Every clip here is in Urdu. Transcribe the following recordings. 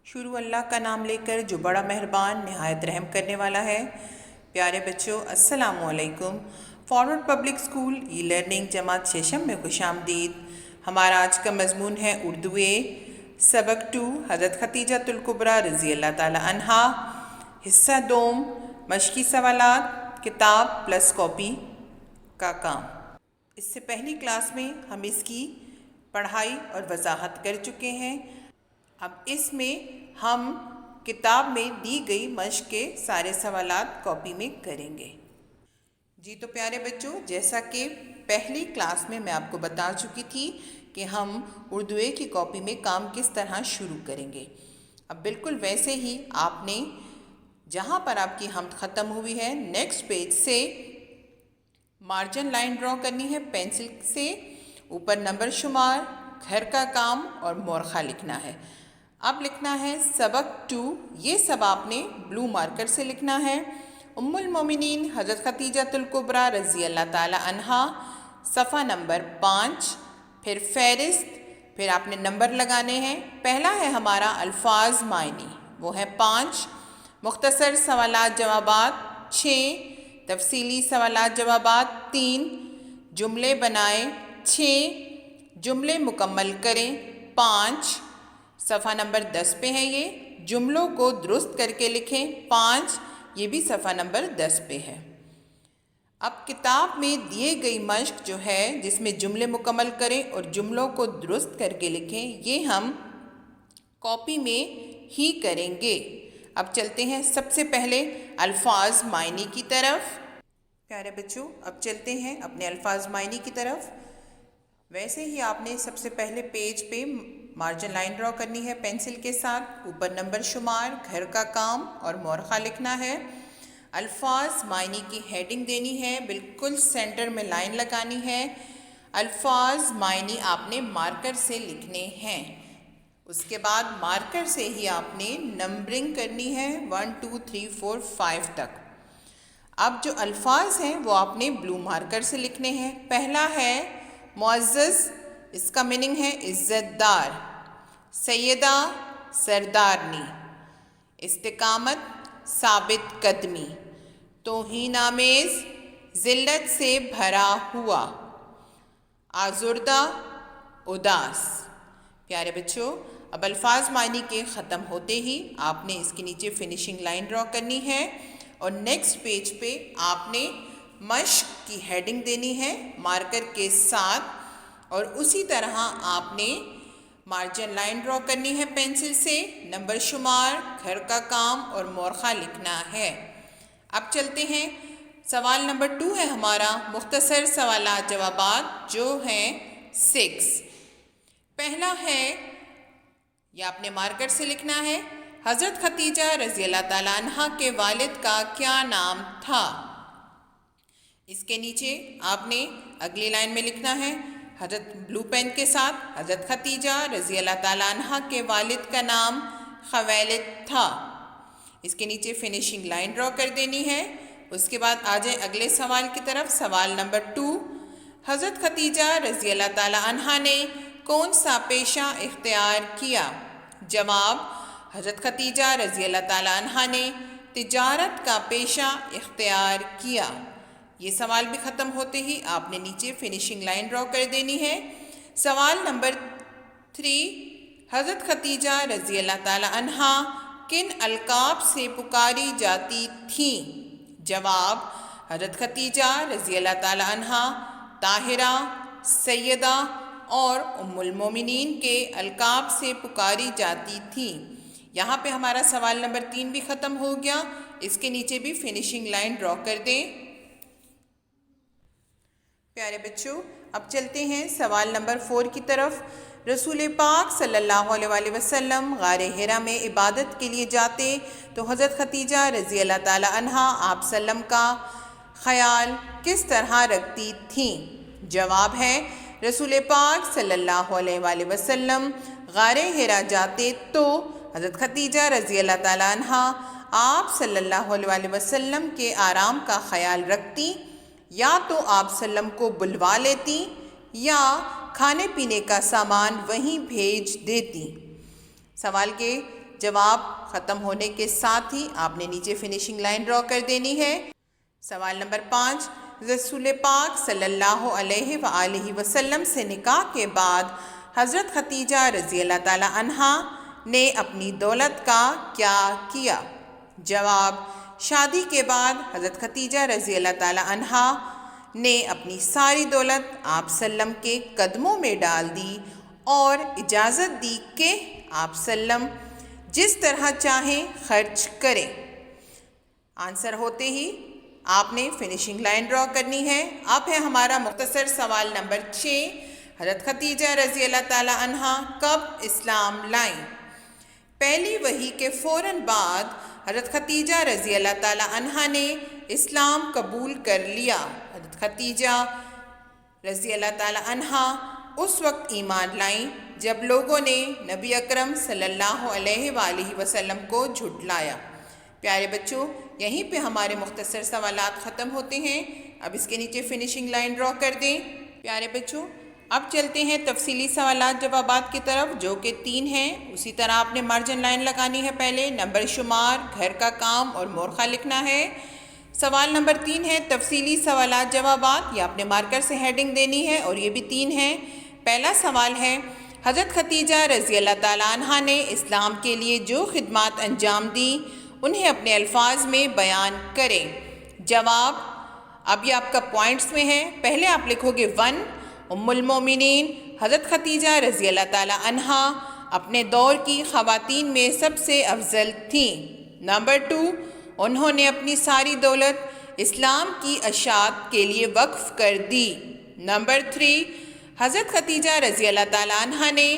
شروع اللہ کا نام لے کر جو بڑا مہربان نہایت رحم کرنے والا ہے۔ پیارے بچوں السلام علیکم۔ Forward public school e learning جماعت ششم میں خوش آمدید۔ ہمارا آج کا مضمون ہے اردو سبق 2 حضرت ختیجہ الکبریٰ رضی اللہ تعالی عنہا، حصہ دوم، مشقی سوالات، کتاب پلس کاپی کا کام۔ اس سے پہلی کلاس میں ہم اس کی پڑھائی اور وضاحت کر چکے ہیں۔ اب اس میں ہم کتاب میں دی گئی مشق کے سارے سوالات کاپی میں کریں گے۔ جی تو پیارے بچوں، جیسا کہ پہلی کلاس میں آپ کو بتا چکی تھی کہ ہم اردو کی کاپی میں کام کس طرح شروع کریں گے، اب بالکل ویسے ہی آپ نے جہاں پر آپ کی حمد ختم ہوئی ہے نیکسٹ پیج سے مارجن لائن ڈرا کرنی ہے پینسل سے، اوپر نمبر شمار، گھر کا کام اور مورخہ لکھنا ہے۔ اب لکھنا ہے سبق 2، یہ سب آپ نے بلو مارکر سے لکھنا ہے۔ ام المومنین حضرت ختیجہ الکبریٰ رضی اللہ تعالی عنہا، صفحہ نمبر 5، پھر فہرست، پھر آپ نے نمبر لگانے ہیں۔ پہلا ہے ہمارا الفاظ معنی، وہ ہے 5، مختصر سوالات جوابات 6، تفصیلی سوالات جوابات 3، جملے بنائیں 6، جملے مکمل کریں 5، صفحہ نمبر 10 پہ ہے یہ، جملوں کو درست کر کے لکھیں 5، یہ بھی صفحہ نمبر 10 پہ ہے۔ اب کتاب میں دیے گئی مشق جو ہے جس میں جملے مکمل کریں اور جملوں کو درست کر کے لکھیں، یہ ہم کاپی میں ہی کریں گے۔ اب چلتے ہیں سب سے پہلے الفاظ معنی کی طرف۔ پیارے بچوں اب چلتے ہیں اپنے الفاظ معنی کی طرف۔ ویسے ہی آپ نے سب سے پہلے پیج پہ مارجن لائن ڈرا کرنی ہے پینسل کے ساتھ، اوپر نمبر شمار، گھر کا کام اور مورخہ لکھنا ہے۔ الفاظ معنی کی ہیڈنگ دینی ہے، بالکل سینٹر میں لائن لگانی ہے۔ الفاظ معنی آپ نے مارکر سے لکھنے ہیں، اس کے بعد مارکر سے ہی آپ نے نمبرنگ کرنی ہے 1 2 3 4 5 تک۔ اب جو الفاظ ہیں وہ آپ نے بلو مارکر سے لکھنے ہیں۔ پہلا ہے معزز، اس کا میننگ ہے عزت دار، سیدہ سردارنی، استقامت ثابت قدمی، توہین آمیز ذلت سے بھرا ہوا، آزردہ اداس۔ پیارے بچوں اب الفاظ معنی کے ختم ہوتے ہی آپ نے اس کے نیچے فنیشنگ لائن ڈرا کرنی ہے اور نیکسٹ پیج پہ آپ نے مشق کی ہیڈنگ دینی ہے مارکر کے ساتھ، اور اسی طرح آپ نے مارجن لائن ڈرا کرنی ہے پینسل سے، نمبر شمار، گھر کا کام اور مورخہ لکھنا ہے۔ اب چلتے ہیں سوال نمبر 2 ہے ہمارا مختصر سوالات جوابات جو ہیں 6۔ پہلا ہے، یہ آپ نے مارکر سے لکھنا ہے، حضرت ختیجہ رضی اللہ تعالی عنہا کے والد کا کیا نام تھا؟ اس کے نیچے آپ نے اگلی لائن میں لکھنا ہے حضرت بلو پین کے ساتھ، حضرت ختیجہ رضی اللہ تعالیٰ عنہ کے والد کا نام خویلد تھا۔ اس کے نیچے فنیشنگ لائن ڈرا کر دینی ہے۔ اس کے بعد آ جائیں اگلے سوال کی طرف۔ سوال نمبر 2، حضرت ختیجہ رضی اللہ تعالیٰ عنہ نے کون سا پیشہ اختیار کیا؟ جواب، حضرت ختیجہ رضی اللہ تعالیٰ عنہ نے تجارت کا پیشہ اختیار کیا۔ یہ سوال بھی ختم ہوتے ہی آپ نے نیچے فنیشنگ لائن ڈرا کر دینی ہے۔ سوال نمبر 3، حضرت ختیجہ رضی اللہ تعالی عنہا کن القاب سے پکاری جاتی تھیں؟ جواب، حضرت ختیجہ رضی اللہ تعالی عنہا طاہرہ، سیدہ اور ام المومنین کے القاب سے پکاری جاتی تھیں۔ یہاں پہ ہمارا سوال نمبر 3 بھی ختم ہو گیا، اس کے نیچے بھی فنیشنگ لائن ڈرا کر دیں۔ پیارے بچوں اب چلتے ہیں سوال نمبر 4 کی طرف۔ رسول پاک صلی اللہ علیہ وسلم غار حرا میں عبادت کے لیے جاتے تو حضرت ختیجہ رضی اللہ تعالی عنہا آپ وسلم کا خیال کس طرح رکھتی تھیں؟ جواب ہے، رسول پاک صلی اللہ علیہ وسلم غار حرا جاتے تو حضرت ختیجہ رضی اللہ تعالی عنہا آپ صلی اللہ علیہ وسلم کے آرام کا خیال رکھتی، یا تو آپ وسلم کو بلوا لیتی یا کھانے پینے کا سامان وہیں بھیج دیتی۔ سوال کے جواب ختم ہونے کے ساتھ ہی آپ نے نیچے فنیشنگ لائن ڈرا کر دینی ہے۔ سوال نمبر 5، رسول پاک صلی اللہ علیہ وآلہ وسلم سے نکاح کے بعد حضرت خدیجہ رضی اللہ تعالی عنہا نے اپنی دولت کا کیا کیا؟ جواب، شادی کے بعد حضرت خدیجہ رضی اللہ تعالی عنہا نے اپنی ساری دولت آپ سلم کے قدموں میں ڈال دی اور اجازت دی کہ آپ سلم جس طرح چاہیں خرچ کریں۔ آنسر ہوتے ہی آپ نے فنیشنگ لائن ڈرا کرنی ہے۔ اب ہے ہمارا مختصر سوال نمبر 6، حضرت خدیجہ رضی اللہ تعالی عنہا کب اسلام لائیں؟ پہلی وحی کے فوراً بعد حضرت خدیجہ رضی اللہ تعالی عنہا نے اسلام قبول کر لیا۔ حضرت خدیجہ رضی اللہ تعالی عنہا اس وقت ایمان لائیں جب لوگوں نے نبی اکرم صلی اللہ علیہ وآلہ وسلم کو جھٹلایا۔ پیارے بچوں، یہیں پہ ہمارے مختصر سوالات ختم ہوتے ہیں۔ اب اس کے نیچے فنیشنگ لائن ڈرا کر دیں۔ پیارے بچوں، اب چلتے ہیں تفصیلی سوالات جوابات کی طرف، جو کہ 3 ہیں۔ اسی طرح آپ نے مارجن لائن لگانی ہے، پہلے نمبر شمار، گھر کا کام اور مورخہ لکھنا ہے۔ سوال نمبر 3 ہے تفصیلی سوالات جوابات، یہ آپ نے مارکر سے ہیڈنگ دینی ہے اور یہ بھی 3 ہیں۔ پہلا سوال ہے، حضرت خدیجہ رضی اللہ تعالیٰ عنہا نے اسلام کے لیے جو خدمات انجام دیں انہیں اپنے الفاظ میں بیان کریں۔ جواب، اب یہ آپ کا پوائنٹس میں ہے۔ پہلے آپ لکھو گے 1، ام المومنین حضرت خدیجہ رضی اللہ تعالیٰ عنہا اپنے دور کی خواتین میں سب سے افضل تھیں۔ نمبر 2، انہوں نے اپنی ساری دولت اسلام کی اشاعت کے لیے وقف کر دی۔ نمبر 3، حضرت خدیجہ رضی اللہ تعالیٰ عنہا نے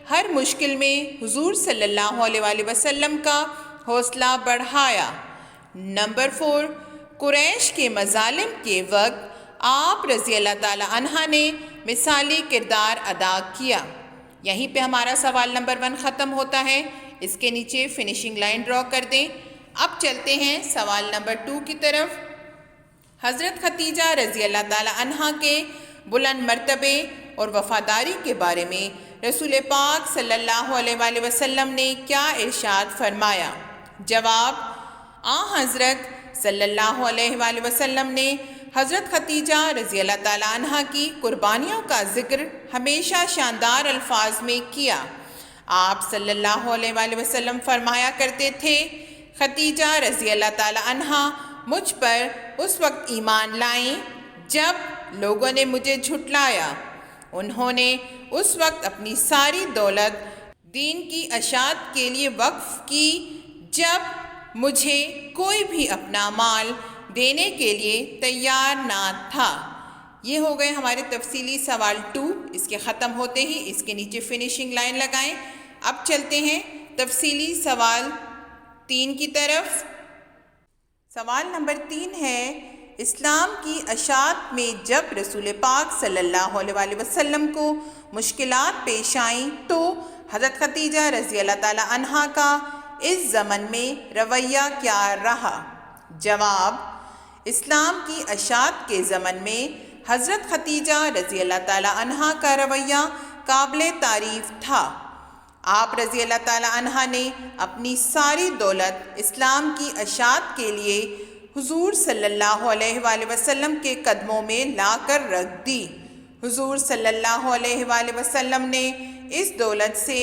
ہر مشکل میں حضور صلی اللہ علیہ وآلہ وسلم کا حوصلہ بڑھایا۔ نمبر 4، قریش کے مظالم کے وقت آپ رضی اللہ تعالیٰ عنہا نے مثالی کردار ادا کیا۔ یہیں پہ ہمارا سوال نمبر 1 ختم ہوتا ہے۔ اس کے نیچے فنیشنگ لائن ڈرا کر دیں۔ اب چلتے ہیں سوال نمبر 2 کی طرف۔ حضرت خدیجہ رضی اللہ تعالیٰ عنہا کے بلند مرتبے اور وفاداری کے بارے میں رسول پاک صلی اللہ علیہ وآلہ وسلم نے کیا ارشاد فرمایا؟ جواب، حضرت صلی اللہ علیہ وآلہ وسلم نے حضرت خدیجہ رضی اللہ تعالیٰ عنہا کی قربانیوں کا ذکر ہمیشہ شاندار الفاظ میں کیا۔ آپ صلی اللہ علیہ وآلہ وسلم فرمایا کرتے تھے، خدیجہ رضی اللہ تعالیٰ عنہا مجھ پر اس وقت ایمان لائیں جب لوگوں نے مجھے جھٹلایا۔ انہوں نے اس وقت اپنی ساری دولت دین کی اشاعت کے لیے وقف کی جب مجھے کوئی بھی اپنا مال دینے کے لیے تیار نہ تھا۔ یہ ہو گئے ہمارے تفصیلی سوال 2۔ اس کے ختم ہوتے ہی اس کے نیچے فنیشنگ لائن لگائیں۔ اب چلتے ہیں تفصیلی سوال 3 کی طرف۔ سوال نمبر 3 ہے، اسلام کی اشاعت میں جب رسول پاک صلی اللہ علیہ وآلہ وسلم کو مشکلات پیش آئیں تو حضرت خدیجہ رضی اللہ تعالیٰ عنہا کا اس زمن میں رویہ کیا رہا؟ جواب، اسلام کی اشاعت کے زمن میں حضرت خدیجہ رضی اللہ تعالیٰ عنہا کا رویہ قابل تعریف تھا۔ آپ رضی اللہ تعالیٰ عنہا نے اپنی ساری دولت اسلام کی اشاعت کے لیے حضور صلی اللہ علیہ وآلہ وسلم کے قدموں میں لا کر رکھ دی۔ حضور صلی اللہ علیہ وآلہ وسلم نے اس دولت سے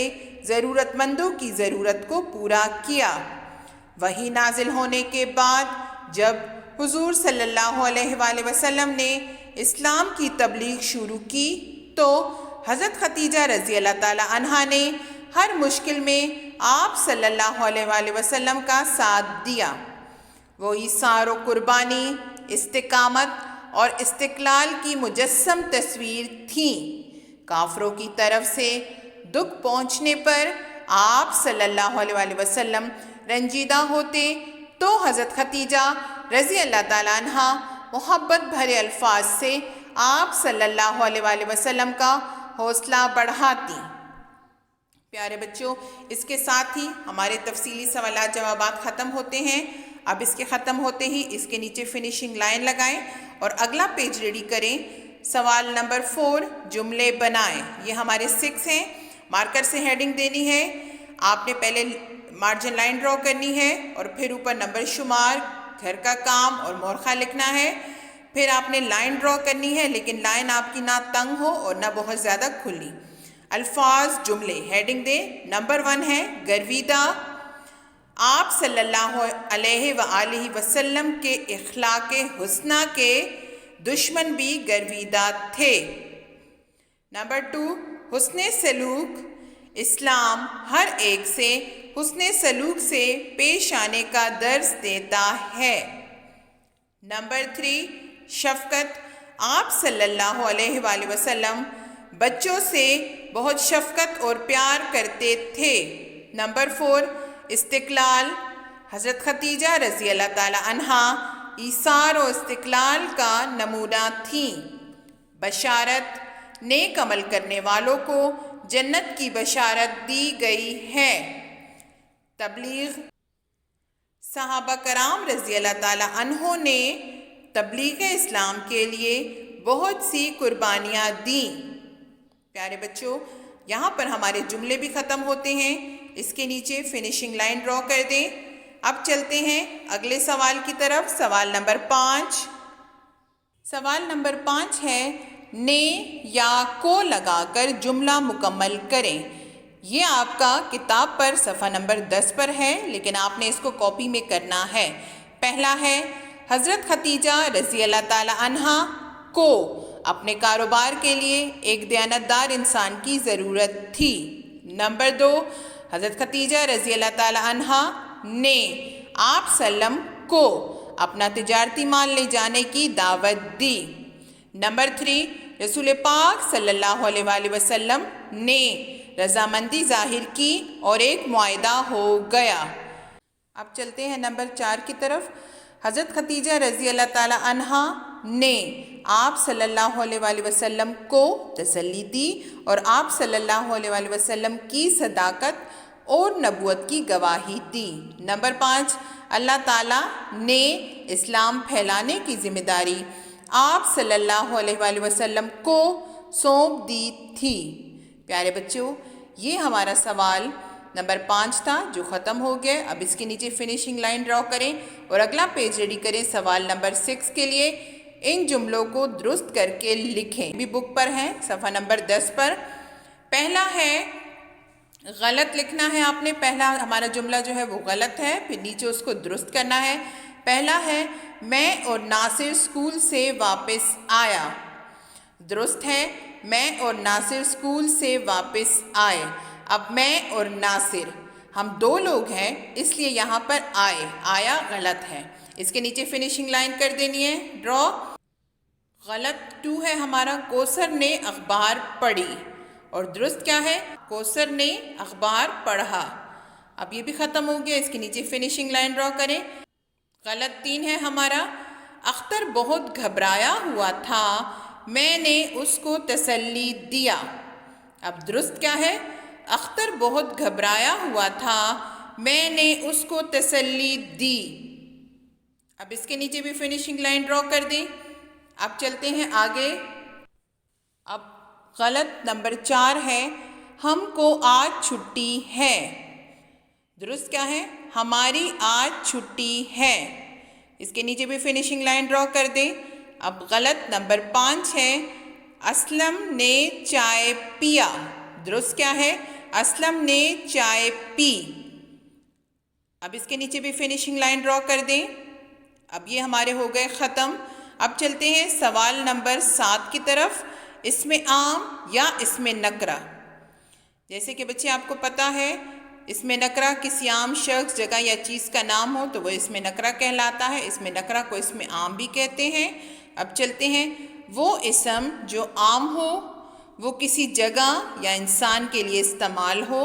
ضرورت مندوں کی ضرورت کو پورا کیا۔ وحی نازل ہونے کے بعد جب حضور صلی اللہ علیہ وآلہ وسلم نے اسلام کی تبلیغ شروع کی تو حضرت خدیجہ رضی اللہ تعالیٰ عنہا نے ہر مشکل میں آپ صلی اللہ علیہ وآلہ وسلم کا ساتھ دیا۔ وہ ایثار و قربانی، استقامت اور استقلال کی مجسم تصویر تھیں۔ کافروں کی طرف سے دکھ پہنچنے پر آپ صلی اللہ علیہ وآلہ وسلم رنجیدہ ہوتے تو حضرت خدیجہ رضی اللہ تعالیٰ عنہا محبت بھرے الفاظ سے آپ صلی اللہ علیہ وآلہ وسلم کا حوصلہ بڑھاتی۔ پیارے بچوں، اس کے ساتھ ہی ہمارے تفصیلی سوالات جوابات ختم ہوتے ہیں۔ اب اس کے ختم ہوتے ہی اس کے نیچے فنیشنگ لائن لگائیں اور اگلا پیج ریڈی کریں۔ سوال نمبر 4، جملے بنائیں۔ یہ ہمارے 6 ہیں، مارکر سے ہیڈنگ دینی ہے۔ آپ نے پہلے مارجن لائن ڈرا کرنی ہے اور پھر اوپر نمبر شمار، گھر کا کام اور مورخہ لکھنا ہے. پھر آپ نے لائن ڈرا کرنی ہے، لیکن لائن آپ کی نہ تنگ ہو اور نہ بہت زیادہ کھلی. الفاظ جملے ہیڈنگ دیں. نمبر 1 ہے گرویدہ. آپ صلی اللہ علیہ وآلہ وسلم کے اخلاق حسنہ کے دشمن بھی گرویدہ تھے. نمبر 2 حسن سلوک. اسلام ہر ایک سے حسن سلوک سے پیش آنے کا درس دیتا ہے. نمبر 3 شفقت. آپ صلی اللہ علیہ وآلہ وسلم بچوں سے بہت شفقت اور پیار کرتے تھے. نمبر 4 استقلال. حضرت خدیجہ رضی اللہ تعالی عنہا ایثار و استقلال کا نمونہ تھیں. بشارت. نیک عمل کرنے والوں کو جنت کی بشارت دی گئی ہے. تبلیغ. صحابہ کرام رضی اللہ تعالی عنہ نے تبلیغ اسلام کے لیے بہت سی قربانیاں دیں. پیارے بچوں، یہاں پر ہمارے جملے بھی ختم ہوتے ہیں. اس کے نیچے فنیشنگ لائن ڈرا کر دیں. اب چلتے ہیں اگلے سوال کی طرف. سوال نمبر 5. سوال نمبر 5 ہے نے یا کو لگا کر جملہ مکمل کریں. یہ آپ کا کتاب پر صفحہ نمبر 10 پر ہے، لیکن آپ نے اس کو کاپی میں کرنا ہے. پہلا ہے حضرت خدیجہ رضی اللہ تعالی عنہا کو اپنے کاروبار کے لیے ایک دیانتدار انسان کی ضرورت تھی. نمبر 2 حضرت خدیجہ رضی اللہ تعالی عنہا نے آپ سلم کو اپنا تجارتی مال لے جانے کی دعوت دی. نمبر 3 رسول پاک صلی اللہ علیہ وآلہ وسلم نے رضامندی ظاہر کی اور ایک معاہدہ ہو گیا. اب چلتے ہیں نمبر 4 کی طرف. حضرت خدیجہ رضی اللہ تعالی عنہا نے آپ صلی اللہ علیہ وآلہ وسلم کو تسلی دی اور آپ صلی اللہ علیہ وآلہ وسلم کی صداقت اور نبوت کی گواہی دی. نمبر 5 اللہ تعالیٰ نے اسلام پھیلانے کی ذمہ داری آپ صلی اللہ علیہ وآلہ وسلم کو سونپ دی تھی. پیارے بچوں، یہ ہمارا سوال نمبر 5 تھا جو ختم ہو گیا. اب اس کے نیچے فنیشنگ لائن ڈرا کریں اور اگلا پیج ریڈی کریں سوال نمبر 6 کے لیے. ان جملوں کو درست کر کے لکھیں. بھی بک پر ہیں صفحہ نمبر 10 پر. پہلا ہے غلط لکھنا ہے آپ نے. پہلا ہمارا جملہ جو ہے وہ غلط ہے، پھر نیچے اس کو درست کرنا ہے. پہلا ہے میں اور ناصر اسکول سے واپس آیا. درست ہے میں اور ناصر اسکول سے واپس آئے. اب میں اور ناصر ہم 2 لوگ ہیں، اس لیے یہاں پر آیا غلط ہے. اس کے نیچے فنیشنگ لائن کر دینی ہے ڈرا. غلط 2 ہے ہمارا کوثر نے اخبار پڑھی، اور درست کیا ہے کوثر نے اخبار پڑھا. اب یہ بھی ختم ہو گیا. اس کے نیچے فنیشنگ لائن ڈرا کریں. غلط 3 ہے ہمارا اختر بہت گھبرایا ہوا تھا، میں نے اس کو تسلی دیا. اب درست کیا ہے اختر بہت گھبرایا ہوا تھا، میں نے اس کو تسلی دی. اب اس کے نیچے بھی فنیشنگ لائن ڈرا کر دیں. اب چلتے ہیں آگے. اب غلط نمبر 4 ہے ہم کو آج چھٹی ہے. درست کیا ہے ہماری آج چھٹی ہے. اس کے نیچے بھی فنیشنگ لائن ڈرا کر دیں. اب غلط نمبر 5 ہے اسلم نے چائے پیا. درست کیا ہے اسلم نے چائے پی. اب اس کے نیچے بھی فنیشنگ لائن ڈرا کر دیں. اب یہ ہمارے ہو گئے ختم. اب چلتے ہیں سوال نمبر 7 کی طرف. اس میں عام یا اس میں نکرہ. جیسے کہ بچے آپ کو پتہ ہے اس میں نکرہ کسی عام شخص، جگہ یا چیز کا نام ہو تو وہ اس میں نکرہ کہلاتا ہے. اس میں نکرہ کو اس میں عام بھی کہتے ہیں. اب چلتے ہیں وہ اسم جو عام ہو، وہ کسی جگہ یا انسان کے لیے استعمال ہو،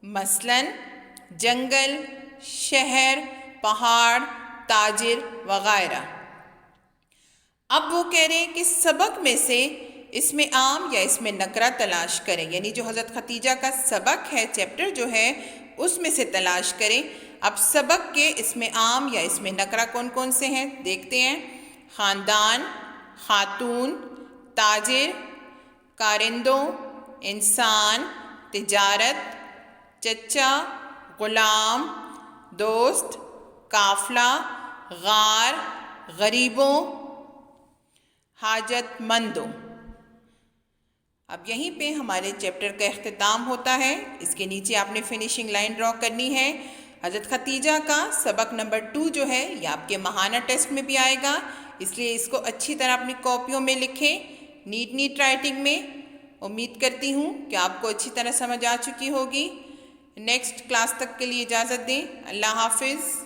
مثلا جنگل، شہر، پہاڑ، تاجر وغیرہ. اب وہ کہہ رہے ہیں کہ سبق میں سے اس میں عام یا اس میں نکرہ تلاش کریں، یعنی جو حضرت خدیجہ کا سبق ہے، چیپٹر جو ہے اس میں سے تلاش کریں. اب سبق کے اس میں عام یا اس میں نکرہ کون کون سے ہیں دیکھتے ہیں. خاندان، خاتون، تاجر، کارندوں، انسان، تجارت، چچا، غلام، دوست، قافلہ، غار، غریبوں، حاجت مندوں۔ اب یہیں پہ ہمارے چیپٹر کا اختتام ہوتا ہے۔ اس کے نیچے آپ نے فنیشنگ لائن ڈرا کرنی ہے۔ حضرت ختیجہ کا سبق نمبر 2 جو ہے یہ آپ کے ماہانہ ٹیسٹ میں بھی آئے گا، اس لیے اس کو اچھی طرح اپنی کاپیوں میں لکھیں، نیٹ رائٹنگ میں۔ امید کرتی ہوں کہ آپ کو اچھی طرح سمجھ آ چکی ہوگی۔ نیکسٹ کلاس تک کے لیے اجازت دیں۔ اللہ حافظ۔